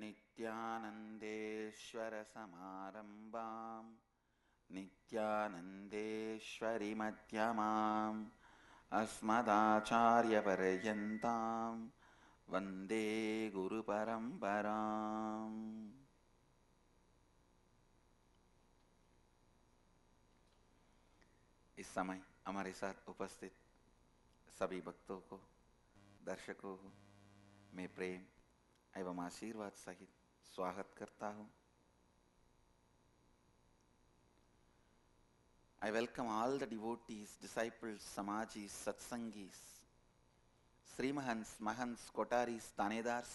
नित्यानन्देश्वरसमारम्भां नित्यानन्देश्वरिमध्यमाम् अस्मदाचार्यपर्यन्तां वन्दे गुरुपरम्पराम्। इस समय हमारे साथ उपस्थित सभी भक्तों को, दर्शकों को मैं प्रेम एवं आशीर्वाद सहित स्वागत करता हूँ। I welcome all the devotees, disciples, samajis, satsangis, Srimahans, Mahants, Kotaris, Tanedars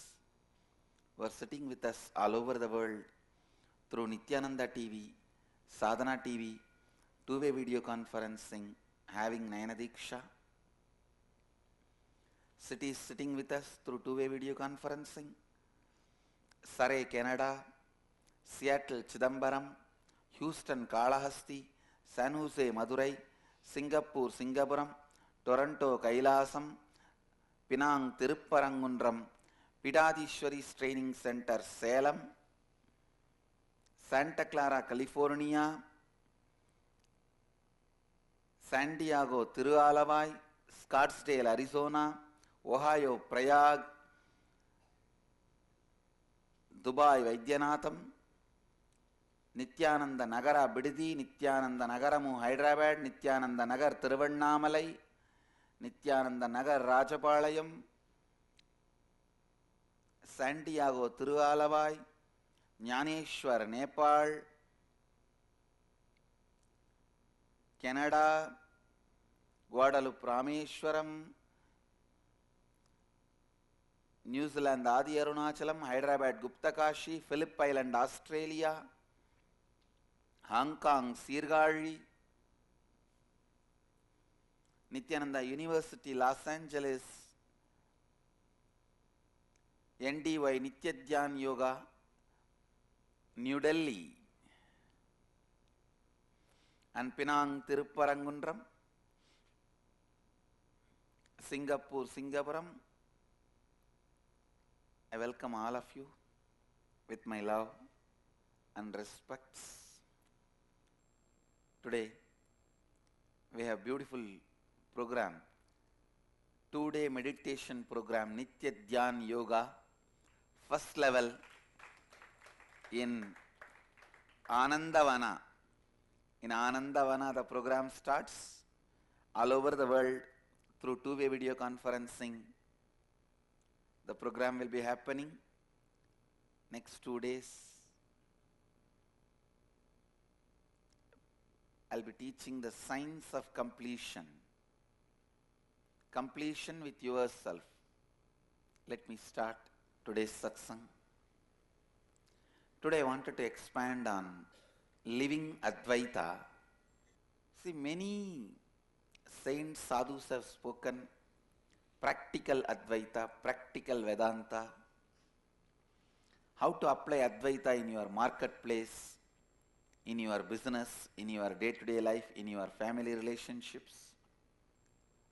who are sitting with us all over the world through Nityananda TV, Sadhana TV, two-way video conferencing, having Nayana Diksha. Cities sitting with us through two-way video conferencing, Surrey, Canada, Seattle, Chidambaram, Houston, Kalahasti, San Jose, Madurai, Singapore, Singapuram, Toronto, Kailasam, Penang, Tirupparangundram, Pidadishwari's Training Center, Salem, Santa Clara, California, San Diego, Tirualavai, Scottsdale, Arizona, Ohio, Prague, Dubai, Vaidyanatham, Nityananda Nagara, Bididi, Nityananda Nagaramu, Hyderabad, Nityananda Nagar, Tiruvannamalai, Nityananda Nagar, Rajapalayam, San Diego, Tirualavai, Jnaneshwar, Nepal, Canada, Guadalupe, Rameshwaram, New Zealand, Adi Arunachalam, Hyderabad, Guptakashi, Phillip Island, Australia, Hong Kong, Sirgali, Nityananda University, Los Angeles, NDY, Nityadhyan Yoga, New Delhi, and Penang, Tirupparangundram, Singapore, Singapuram. I welcome all of you with my love and respects. Today we have beautiful program, 2-day meditation program, Nityadhyan Yoga, first level in Anandavana. In Anandavana the program starts all over the world through two-way video conferencing. The program will be happening next 2 days. I'll be teaching the science of completion. Completion with yourself. Let me start today's satsang. Today I wanted to expand on living Advaita. See, many saints, sadhus have spoken practical Advaita, practical Vedanta, how to apply Advaita in your marketplace, in your business, in your day-to-day life, in your family relationships.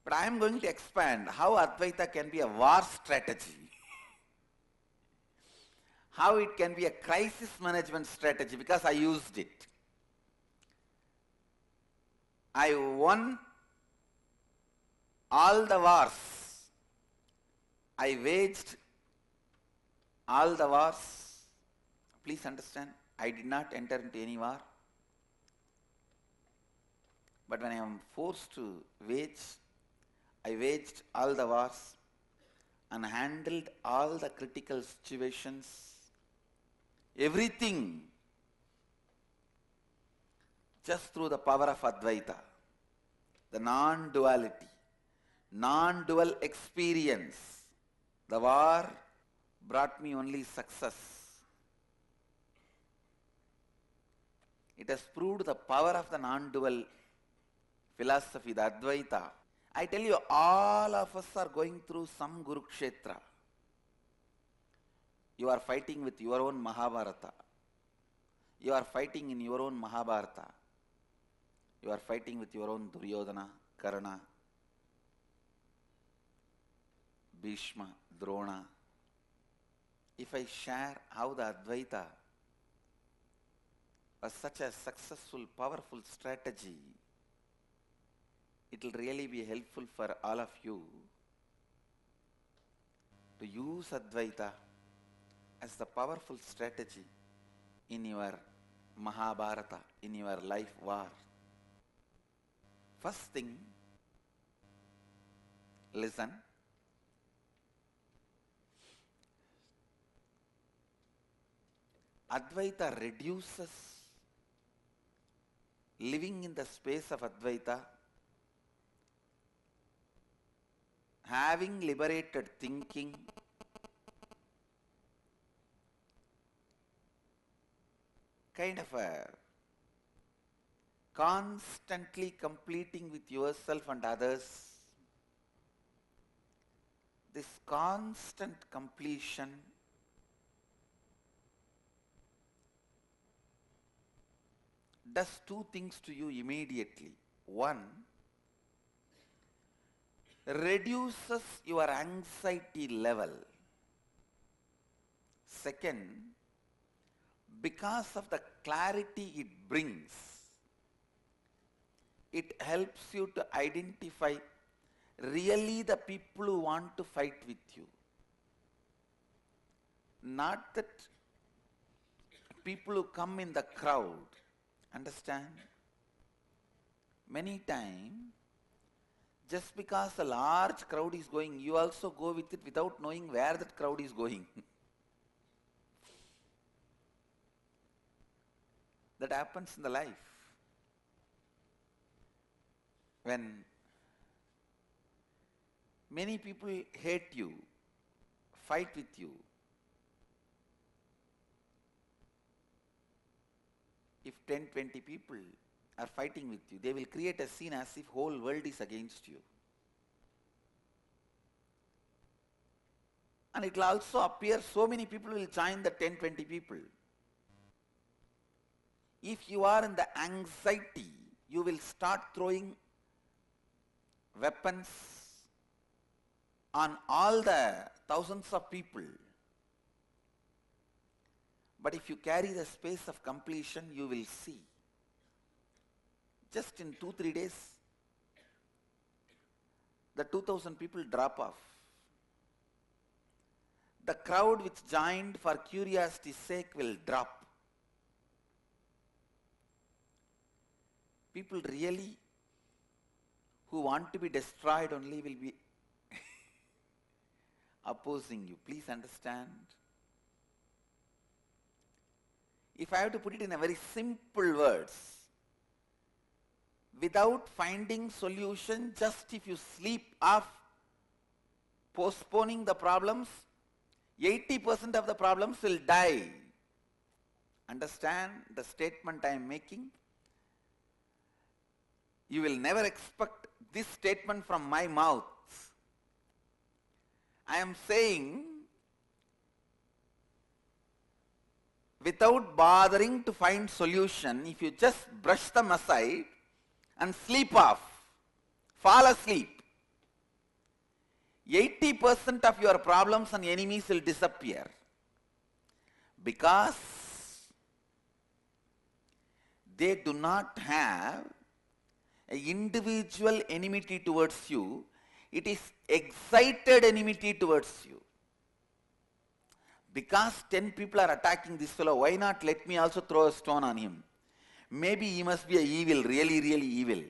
But I am going to expand how Advaita can be a war strategy, how it can be a crisis management strategy, because I used it. I won all the wars. I waged all the wars. Please understand, I did not enter into any war. But when I am forced to wage, I waged all the wars and handled all the critical situations, everything, just through the power of Advaita, the non-duality, non-dual experience. The war brought me only success. It has proved the power of the non-dual philosophy, the Advaita. I tell you, all of us are going through some Kurukshetra. You are fighting with your own Mahabharata. You are fighting in your own Mahabharata. You are fighting with your own Duryodhana, Karna, Bhishma, Drona. if I share how the Advaita was such a successful, powerful strategy, it will really be helpful for all of you to use Advaita as the powerful strategy in your Mahabharata, in your life war. First thing, listen. Advaita reduces living in the space of Advaita, having liberated thinking, kind of a constantly completing with yourself and others. This constant completion does two things to you immediately. One, reduces your anxiety level. Second, because of the clarity it brings, it helps you to identify really the people who want to fight with you. Not that people who come in the crowd. Understand? Many times, just because a large crowd is going, you also go with it without knowing where that crowd is going. That happens in the life. When many people hate you, fight with you, if 10, 20 people are fighting with you, they will create a scene as if whole world is against you. And it will also appear so many people will join the 10, 20 people. If you are in the anxiety, you will start throwing weapons on all the thousands of people. But if you carry the space of completion, you will see. Just in 2-3 days, the 2000 people drop off. The crowd which joined for curiosity's sake will drop. People really who want to be destroyed only will be opposing you. Please understand. If I have to put it in a very simple words, without finding solution, just if you sleep off postponing the problems, 80% of the problems will die. Understand the statement I am making? You will never expect this statement from my mouth. I am saying, without bothering to find solution, if you just brush them aside and sleep off, fall asleep, 80% of your problems and enemies will disappear. Because they do not have an individual enmity towards you, it is excited enmity towards you. Because 10 people are attacking this fellow, why not let me also throw a stone on him? Maybe he must be a evil, really, really evil.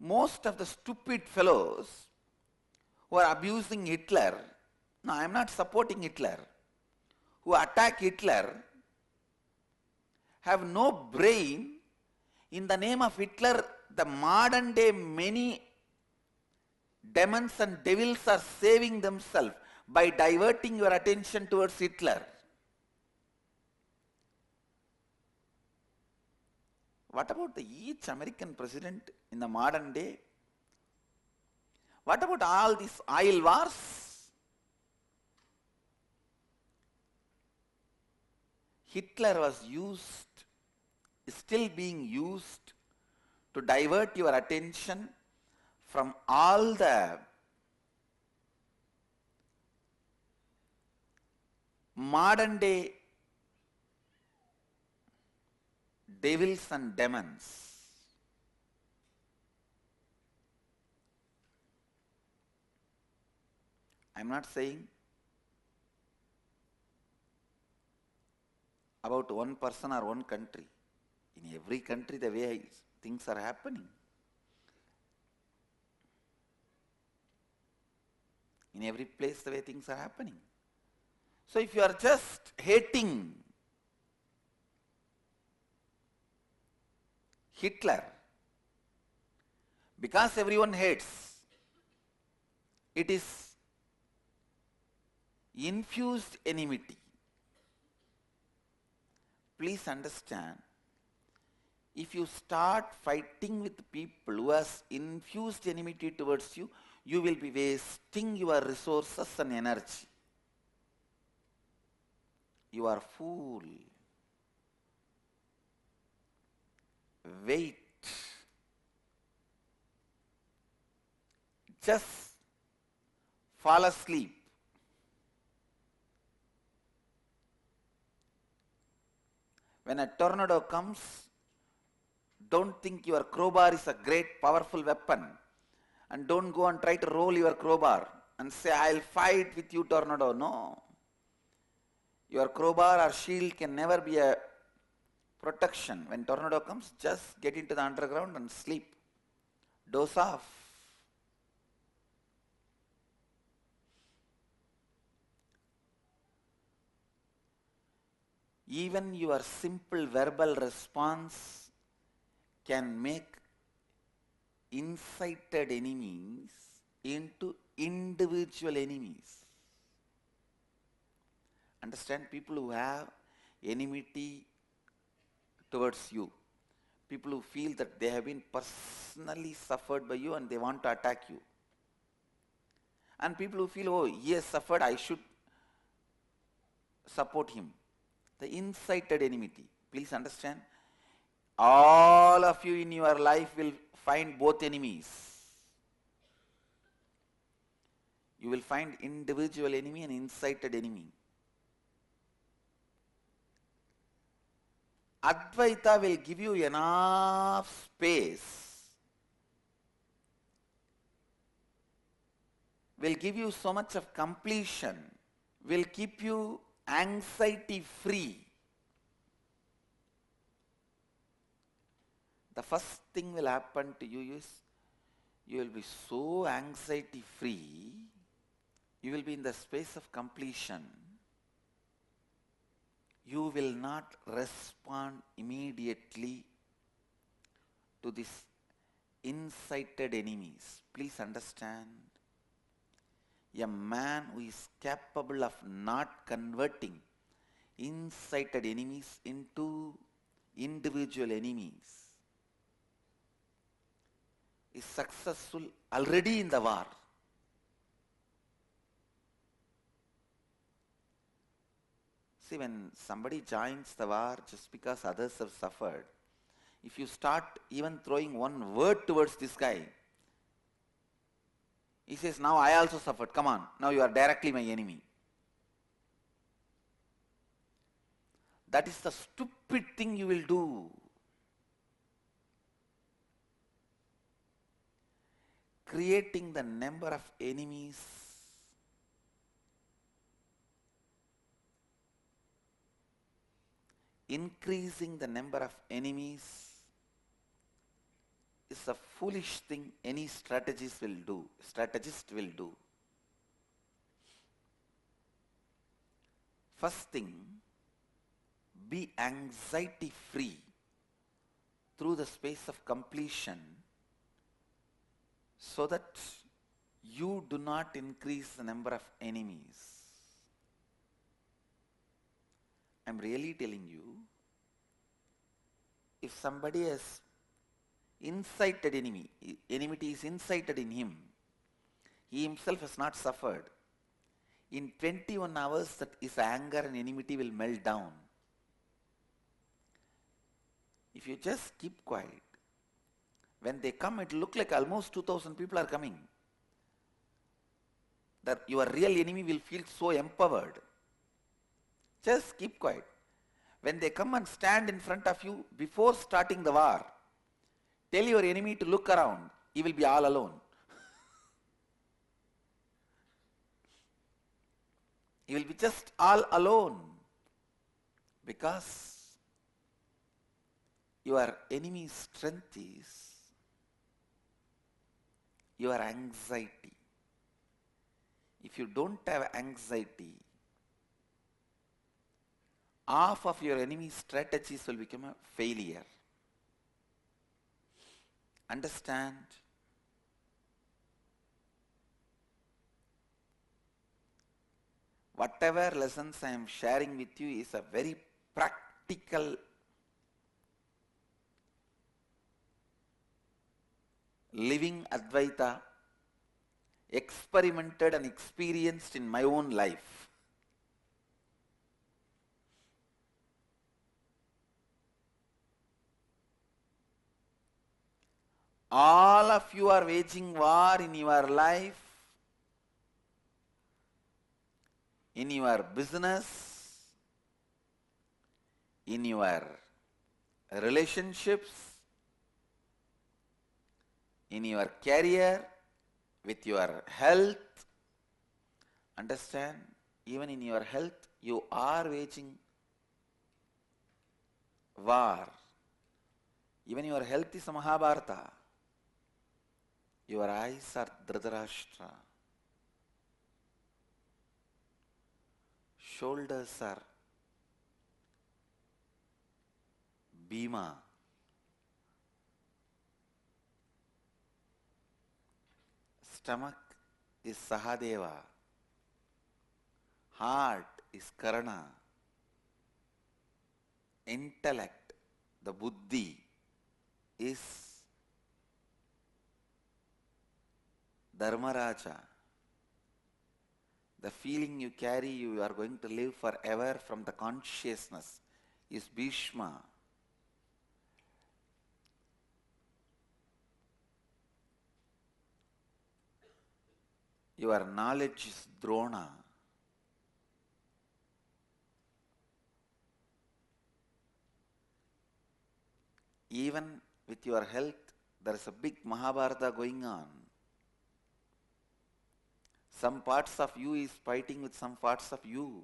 Most of the stupid fellows who are abusing Hitler, no, I am not supporting Hitler, who attack Hitler, have no brain. In the name of Hitler, the modern day many demons and devils are saving themselves by diverting your attention towards Hitler. What about each American president in the modern day? What about all these oil wars? Hitler was used, still being used to divert your attention from all the modern day devils and demons, I'm not saying about one person or one country. In every country the way things are happening. In every place the way things are happening. So if you are just hating Hitler, because everyone hates, it is infused enmity. Please understand, if you start fighting with people who has infused enmity towards you, you will be wasting your resources and energy. You are fool. Wait. Just fall asleep. When a tornado comes, don't think your crowbar is a great powerful weapon, and don't go and try to roll your crowbar and say, I'll fight with you, tornado. No. Your crowbar or shield can never be a protection. When tornado comes, just get into the underground and sleep. Doze off. Even your simple verbal response can make incited enemies into individual enemies. Understand, people who have enmity towards you, people who feel that they have been personally suffered by you and they want to attack you. And people who feel, oh, he has suffered, I should support him. The incited enmity. Please understand, all of you in your life will find both enemies. You will find individual enemy and incited enemy. Advaita will give you enough space, will give you so much of completion, will keep you anxiety free. The first thing will happen to you is you will be so anxiety free, you will be in the space of completion. You will not respond immediately to these incited enemies. Please understand, a man who is capable of not converting incited enemies into individual enemies is successful already in the war. See, when somebody joins the war just because others have suffered, if you start even throwing one word towards this guy, he says, now I also suffered, come on, now you are directly my enemy. That is the stupid thing you will do. Creating the number of enemies increasing the number of enemies is a foolish thing any strategist will do. First thing, be anxiety free through the space of completion so that you do not increase the number of enemies. I'm really telling you, if somebody has incited enmity is incited in him, he himself has not suffered, in 21 hours that his anger and enmity will melt down. If you just keep quiet, when they come, it will look like almost 2,000 people are coming. That your real enemy will feel so empowered. Just keep quiet. When they come and stand in front of you before starting the war, tell your enemy to look around. He will be all alone. He will be just all alone because your enemy's strength is your anxiety. If you don't have anxiety, half of your enemy's strategies will become a failure. Understand? Whatever lessons I am sharing with you is a very practical living Advaita, experimented and experienced in my own life. All of you are waging war in your life, in your business, in your relationships, in your career, with your health. Understand? Even in your health, you are waging war. Even your health is a Mahabharata. Your eyes are Dhritarashtra. Shoulders are Bhima. Stomach is Sahadeva. Heart is Karna. Intellect, the Buddhi, is Dharmaraja. The feeling you carry you are going to live forever from the consciousness is Bhishma. Your knowledge is Drona. Even with your health, there is a big Mahabharata going on. Some parts of you is fighting with some parts of you.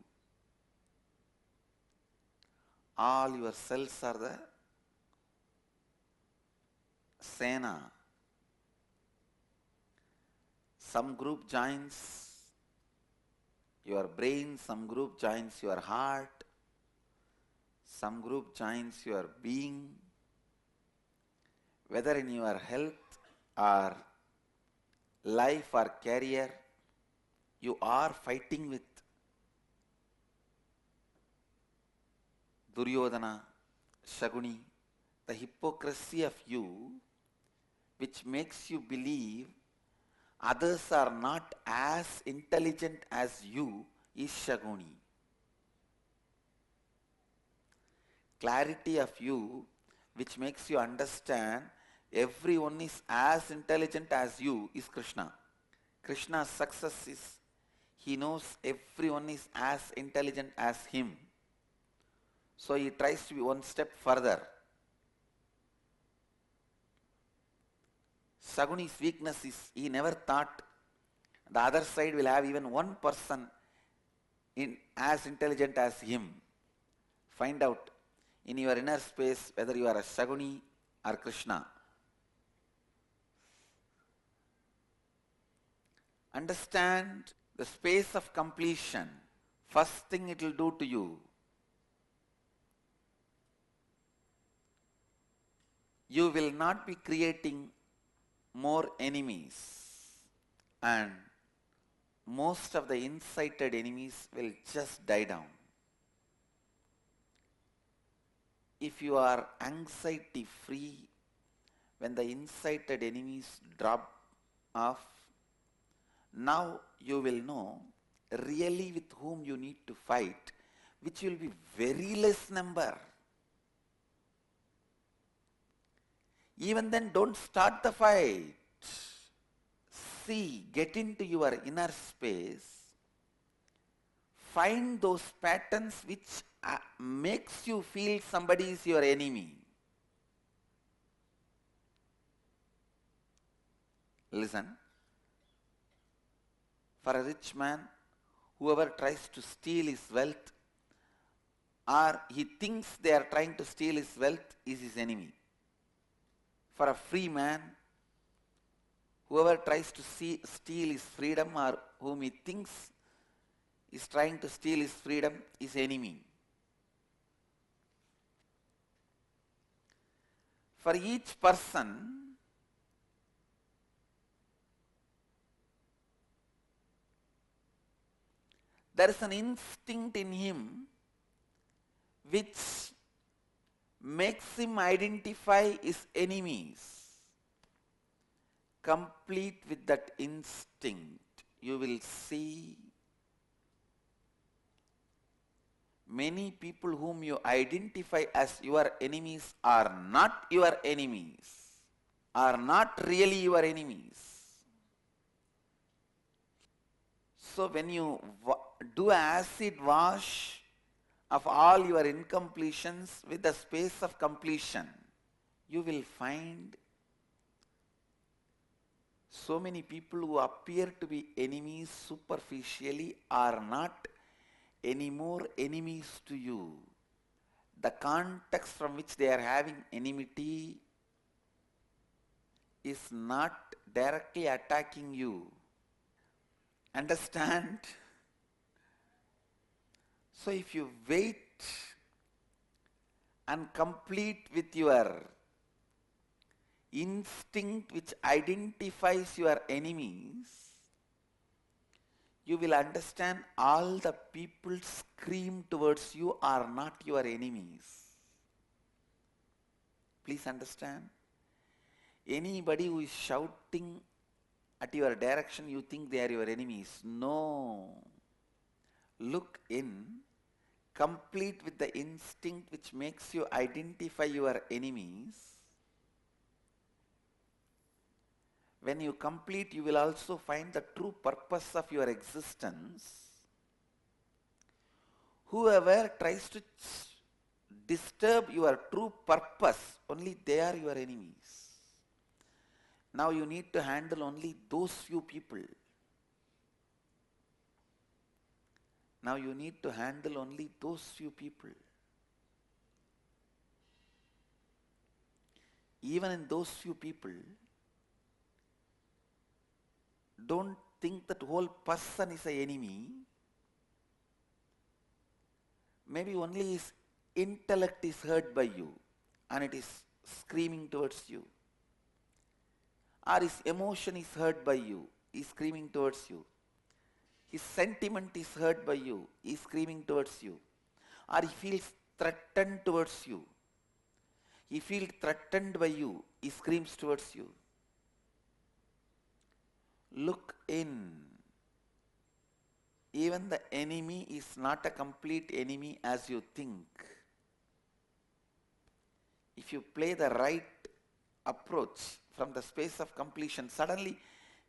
All your cells are the Sena. Some group joins your brain, some group joins your heart, some group joins your being. Whether in your health or life or career, you are fighting with Duryodhana, Shaguni, the hypocrisy of you, which makes you believe others are not as intelligent as you, is Shaguni. Clarity of you, which makes you understand everyone is as intelligent as you, is Krishna. Krishna's success is he knows everyone is as intelligent as him. So he tries to be one step further. Shaguni's weakness is he never thought the other side will have even one person as intelligent as him. Find out in your inner space whether you are a Shaguni or Krishna. Understand the space of completion. First thing it will do to you, you will not be creating more enemies, and most of the incited enemies will just die down. If you are anxiety free, when the incited enemies drop off, now you will know really with whom you need to fight, which will be very less number. Even then, don't start the fight. See, get into your inner space. find those patterns which makes you feel somebody is your enemy. Listen, for a rich man, whoever tries to steal his wealth or he thinks they are trying to steal his wealth is his enemy. For a free man, whoever tries to steal his freedom or whom he thinks is trying to steal his freedom is enemy. For each person, there is an instinct in him which makes him identify his enemies. Complete with that instinct, you will see many people whom you identify as your enemies are not your enemies, are not really your enemies. So when you do acid wash of all your incompletions with the space of completion, you will find so many people who appear to be enemies superficially are not anymore enemies to you. The context from which they are having enmity is not directly attacking you. Understand? So if you wait and complete with your instinct which identifies your enemies, you will understand all the people scream towards you are not your enemies. Please understand. Anybody who is shouting at your direction, you think they are your enemies. No. Look in, complete with the instinct which makes you identify your enemies. When you complete, you will also find the true purpose of your existence. Whoever tries to disturb your true purpose, only they are your enemies. Now you need to handle only those few people. Now you need to handle only those few people. Even in those few people, don't think that whole person is an enemy. Maybe only his intellect is hurt by you and it is screaming towards you. Or his emotion is hurt by you, he is screaming towards you. His sentiment is hurt by you, he is screaming towards you. Or he feels threatened towards you. He feels threatened by you, he screams towards you. Look in. Even the enemy is not a complete enemy as you think. If you play the right approach from the space of completion, suddenly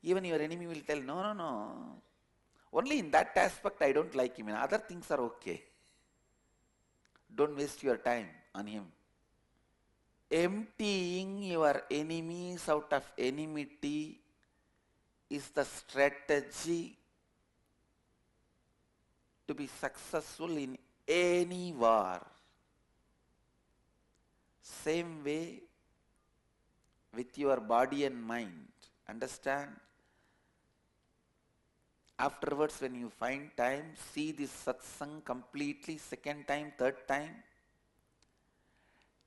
even your enemy will tell, no. Only in that aspect I don't like him. In other things are okay. Don't waste your time on him. Emptying your enemies out of enmity is the strategy to be successful in any war. Same way with your body and mind. Understand? Afterwards, when you find time, see this satsang completely, second time, third time.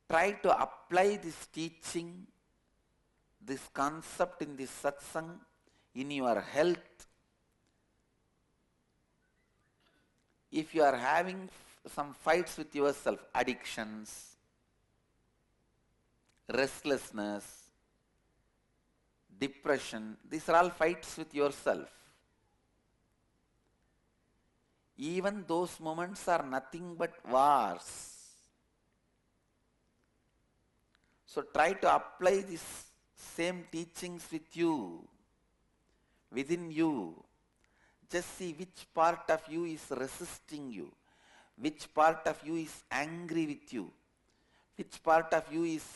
Try to apply this teaching, this concept in this satsang in your health. If you are having some fights with yourself, addictions, restlessness, depression, these are all fights with yourself. Even those moments are nothing but wars. So try to apply these same teachings with you, within you. Just see which part of you is resisting you, which part of you is angry with you, which part of you is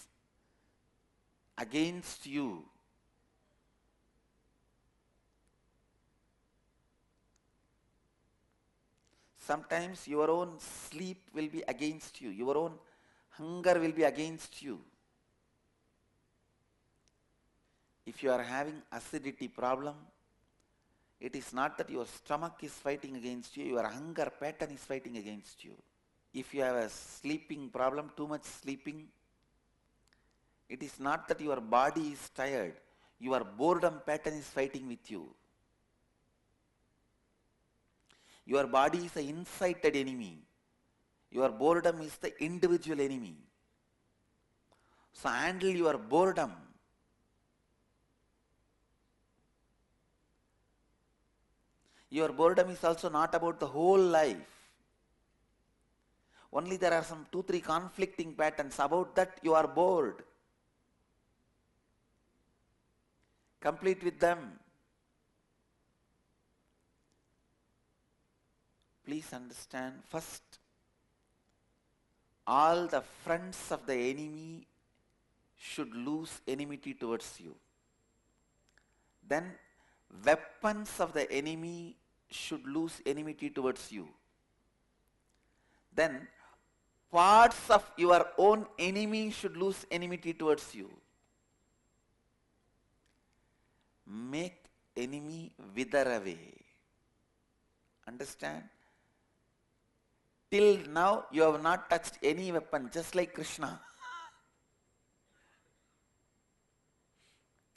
against you. Sometimes your own sleep will be against you, your own hunger will be against you. If you are having acidity problem, it is not that your stomach is fighting against you, your hunger pattern is fighting against you. If you have a sleeping problem, too much sleeping, it is not that your body is tired, your boredom pattern is fighting with you. Your body is an incited enemy. Your boredom is the individual enemy. So handle your boredom. Your boredom is also not about the whole life. Only there are some 2-3 conflicting patterns. About that you are bored. Complete with them. Please understand, first, all the friends of the enemy should lose enmity towards you. Then weapons of the enemy should lose enmity towards you. Then parts of your own enemy should lose enmity towards you. Make enemy wither away. Understand? Till now you have not touched any weapon, just like Krishna.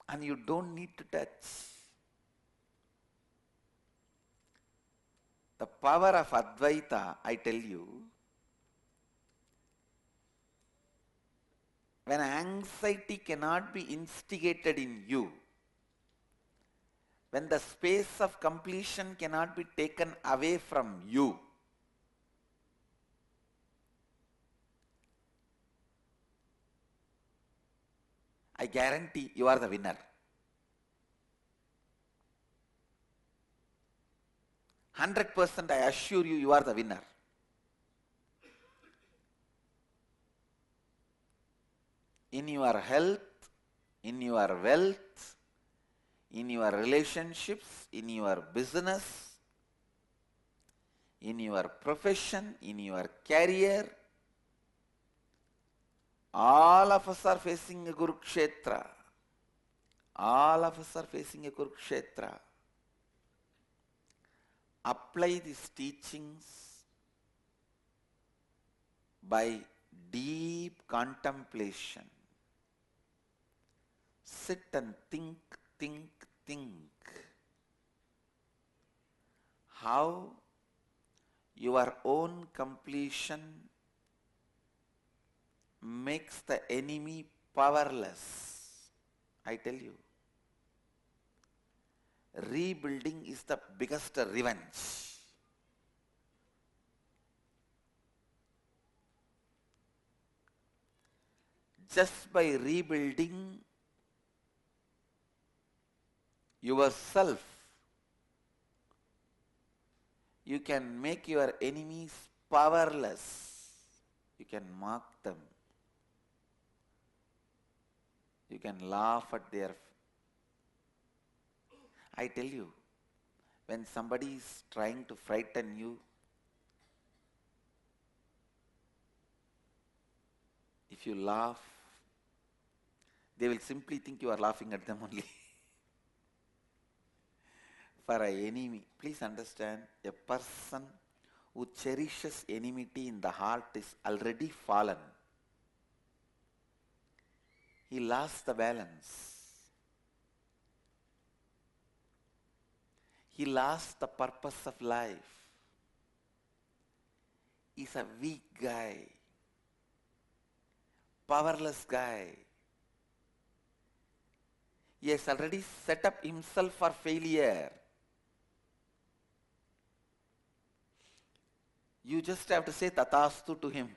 And you don't need to touch. The power of Advaita, I tell you, when anxiety cannot be instigated in you, when the space of completion cannot be taken away from you, I guarantee you are the winner. 100% I assure you, you are the winner. In your health, in your wealth, in your relationships, in your business, in your profession, in your career, all of us are facing a Kurukshetra. All of us are facing a Kurukshetra. Apply these teachings by deep contemplation. Sit and think how your own completion makes the enemy powerless. I tell you, rebuilding is the biggest revenge. Just by rebuilding yourself, you can make your enemies powerless. You can mock them. You can laugh at their... I tell you, when somebody is trying to frighten you, if you laugh, they will simply think you are laughing at them only. For an enemy, please understand, a person who cherishes enmity in the heart is already fallen. He lost the balance. He lost the purpose of life. He's a weak guy, powerless guy. He has already set up himself for failure. You just have to say Tathastu to him.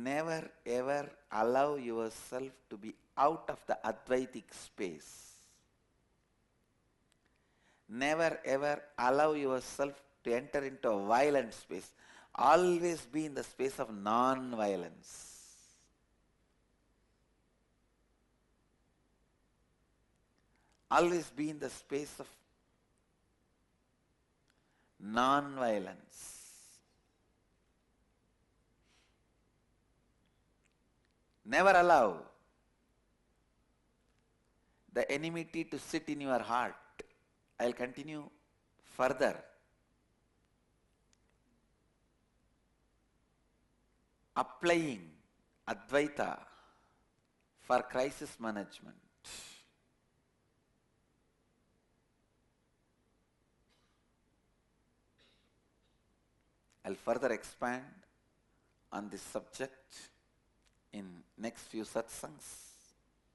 never ever allow yourself to be out of the Advaitic space. Never ever allow yourself to enter into a violent space. Always be in the space of non-violence. Always be in the space of non-violence. Never allow the enmity to sit in your heart. I'll continue further. Applying Advaita for crisis management. I'll further expand on this subject in next few satsangs.